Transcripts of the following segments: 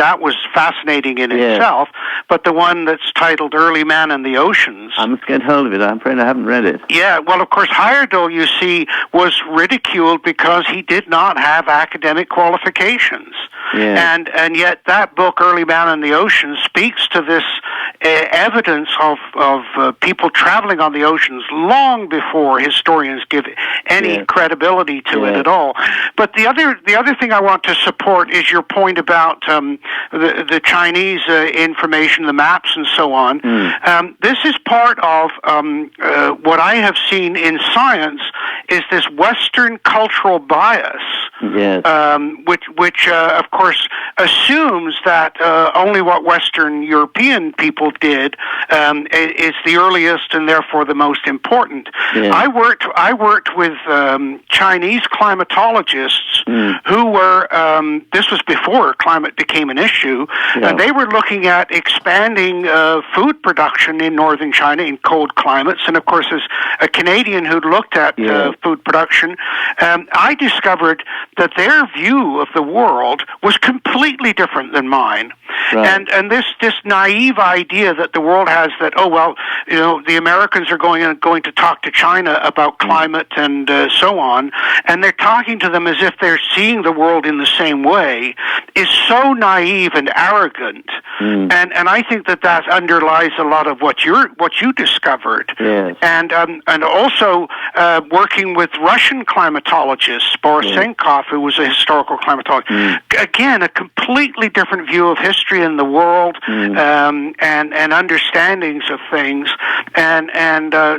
that was fascinating in itself. But the one that's titled Early Man and the Oceans... I must get hold of it. I'm afraid I haven't read it. Yeah, well, of course, Heyerdahl, you see, was ridiculed because he did not have academic qualifications. Yeah. And yet that book, Early Man and the Oceans, speaks to this evidence of people traveling on the oceans long before historians give any credibility to it at all. But the other thing I want to support is your point about the Chinese information, the maps and so on. This is part of what I have seen in science is this Western cultural bias, which of course assumes that only what Western European people did is the earliest and therefore the most important. I worked with Chinese climatologists who were, this was before climate became an issue, and they were looking at expanding food production in northern China in cold climates. And of course, as a Canadian who'd looked at food production, I discovered that their view of the world was completely different than mine. Right. And this naive idea that the world has that, oh, well, you know, the Americans are going to talk to China about climate and so on, and they're talking to them as if they're seeing the world in the same way, is so naive and arrogant. And I think that underlies a lot of what you discovered. Yes. And also working with Russian climatologists, Borisenkov, who was a historical climatologist. Again, a completely different view of history in the world, and understandings of things, and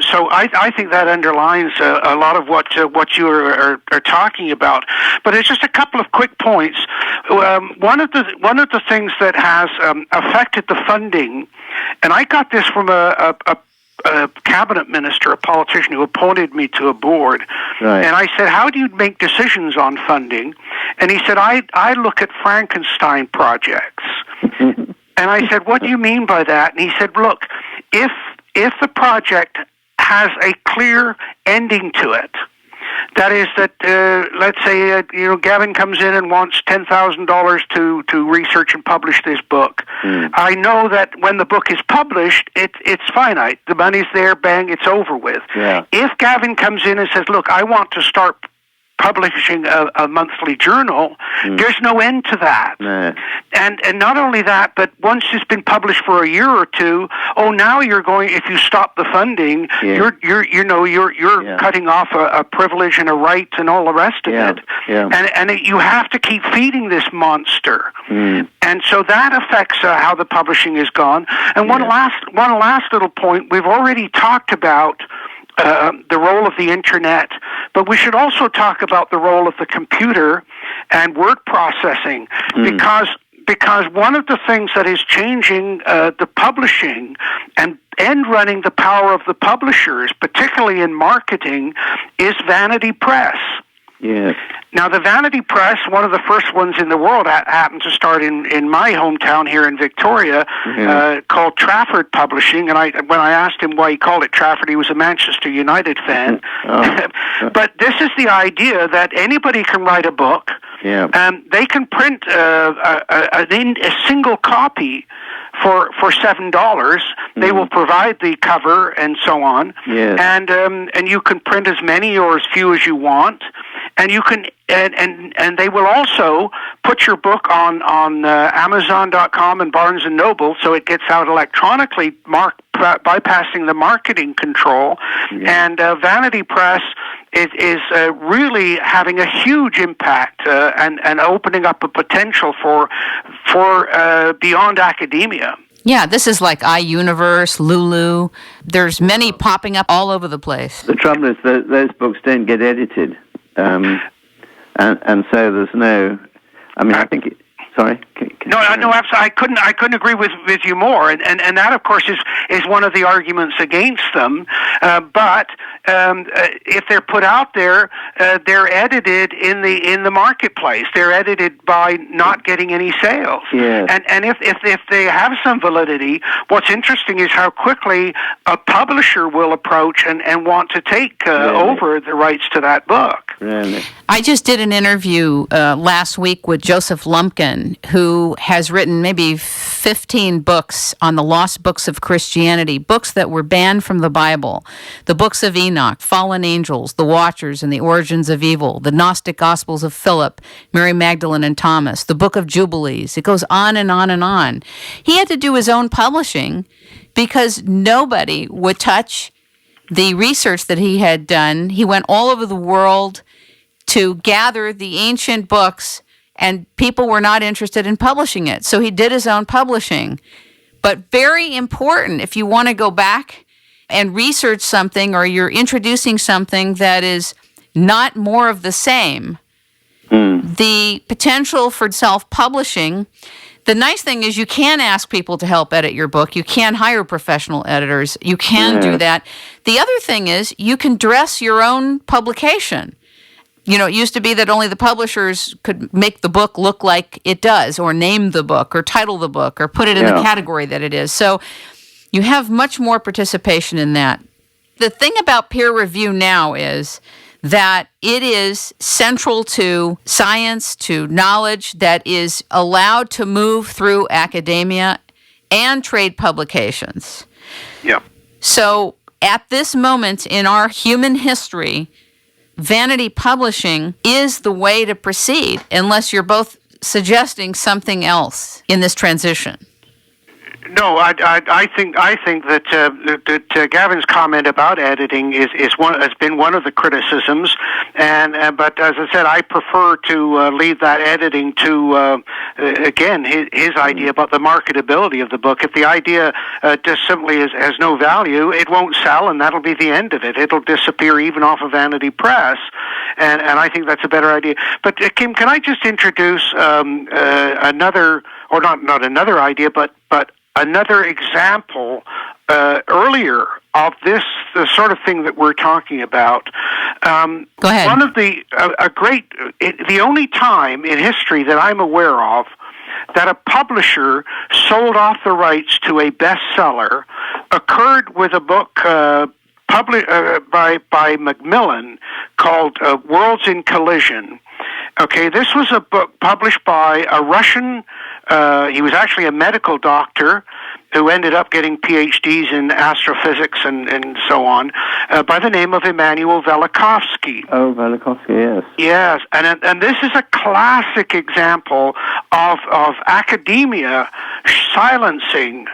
so I think that underlines a lot of what you are talking about. But it's just a couple of quick points. One of the things that has affected the funding, and I got this from a cabinet minister, a politician who appointed me to a board. Right. And I said, how do you make decisions on funding? And he said, I look at Frankenstein projects. And I said, what do you mean by that? And he said, look, if the project has a clear ending to it, that is that, let's say, Gavin comes in and wants $10,000 to research and publish this book. I know that when the book is published, it's finite. The money's there, bang, it's over with. Yeah. If Gavin comes in and says, look, I want to start publishing a monthly journal, there's no end to that. No. And not only that, but once it's been published for a year or two, now you're going, if you stop the funding, you're cutting off a privilege and a right and all the rest of it. Yeah. And you have to keep feeding this monster. And so that affects how the publishing is gone. And one last little point, we've already talked about the role of the internet, but we should also talk about the role of the computer and word processing, because one of the things that is changing the publishing and running the power of the publishers, particularly in marketing, is vanity press. Yes. Now, the vanity press, one of the first ones in the world, happened to start in my hometown here in Victoria, called Trafford Publishing. And when I asked him why he called it Trafford, he was a Manchester United fan. But this is the idea that anybody can write a book. Yeah. They can print a single copy for $7. They will provide the cover and so on. Yes. And you can print as many or as few as you want. And you can, and they will also put your book on Amazon.com and Barnes and Noble, so it gets out electronically, bypassing the marketing control. Yeah. And Vanity Press is really having a huge impact and opening up a potential for beyond academia. Yeah, this is like iUniverse, Lulu. There's many popping up all over the place. The trouble is that those books don't get edited. And so there's no, I mean, I think sorry? No, absolutely. I couldn't agree with you more. And that, of course, is one of the arguments against them. But if they're put out there, they're edited in the marketplace. They're edited by not getting any sales. Yes. And if they have some validity, what's interesting is how quickly a publisher will approach and want to take over the rights to that book. Really? I just did an interview last week with Joseph Lumpkin, who who has written maybe 15 books on the lost books of Christianity, books that were banned from the Bible, the books of Enoch, Fallen Angels, The Watchers and the Origins of Evil, the Gnostic Gospels of Philip, Mary Magdalene and Thomas, the Book of Jubilees. It goes on and on and on. He had to do his own publishing because nobody would touch the research that he had done. He went all over the world to gather the ancient books, and people were not interested in publishing it. So he did his own publishing. But very important, if you want to go back and research something, or you're introducing something that is not more of the same, the potential for self-publishing. The nice thing is you can ask people to help edit your book. You can hire professional editors. You can do that. The other thing is you can dress your own publication. You know, it used to be that only the publishers could make the book look like it does, or name the book, or title the book, or put it in the category that it is. So you have much more participation in that. The thing about peer review now is that it is central to science, to knowledge that is allowed to move through academia and trade publications. Yeah. So at this moment in our human history, vanity publishing is the way to proceed, unless you're both suggesting something else in this transition. No, I think that Gavin's comment about editing has been one of the criticisms, but as I said, I prefer to leave that editing to again his idea about the marketability of the book. If the idea just simply has no value, it won't sell, and that'll be the end of it. It'll disappear even off of Vanity Press, and I think that's a better idea. But Kim, can I just introduce another, or not another idea, but another example earlier of the sort of thing that we're talking about. Go ahead. One of the the only time in history that I'm aware of that a publisher sold off the rights to a bestseller occurred with a book published by Macmillan called Worlds in Collision. Okay, this was a book published by a Russian. He was actually a medical doctor who ended up getting PhDs in astrophysics and so on, by the name of Immanuel Velikovsky. Oh, Velikovsky, yes. Yes, and this is a classic example of academia silencing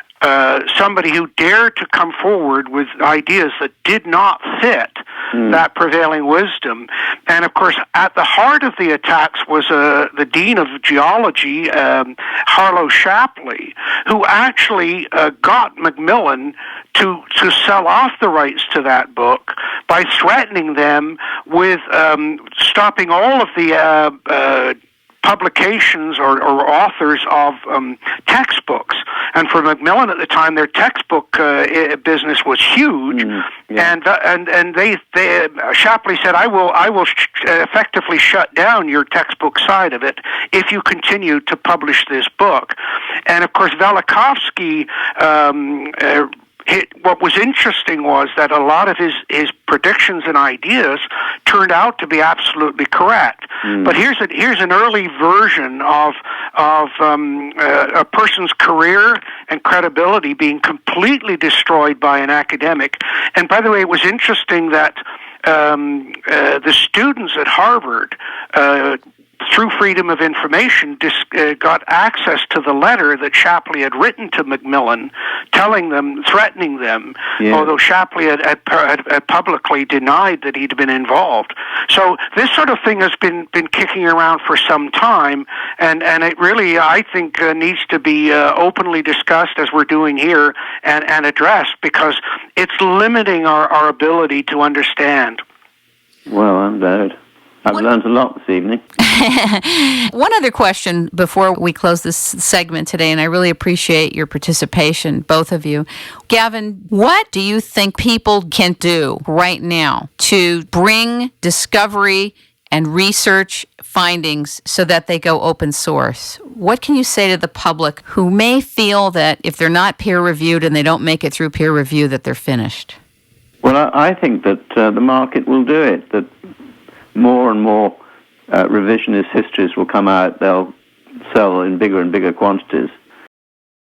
somebody who dared to come forward with ideas that did not fit that prevailing wisdom. And of course, at the heart of the attacks was the dean of geology, Harlow Shapley, who actually got Macmillan to sell off the rights to that book by threatening them with stopping all of the publications or authors of textbooks. And for Macmillan at the time, their textbook business was huge. And they Shapley said, I will effectively shut down your textbook side of it if you continue to publish this book. And of course, Velikovsky what was interesting was that a lot of his predictions and ideas turned out to be absolutely correct. But here's an early version of a person's career and credibility being completely destroyed by an academic. And by the way, it was interesting that the students at Harvard, through freedom of information, got access to the letter that Shapley had written to Macmillan, threatening them, although Shapley had publicly denied that he'd been involved. So this sort of thing has been kicking around for some time, and it really, I think, needs to be openly discussed, as we're doing here, and addressed, because it's limiting our ability to understand. Well, I'm glad. I've learned a lot this evening. One other question before we close this segment today, and I really appreciate your participation, both of you. Gavin, what do you think people can do right now to bring discovery and research findings so that they go open source? What can you say to the public who may feel that if they're not peer-reviewed and they don't make it through peer review, that they're finished? Well, I think that the market will do it, that more and more revisionist histories will come out. They'll sell in bigger and bigger quantities.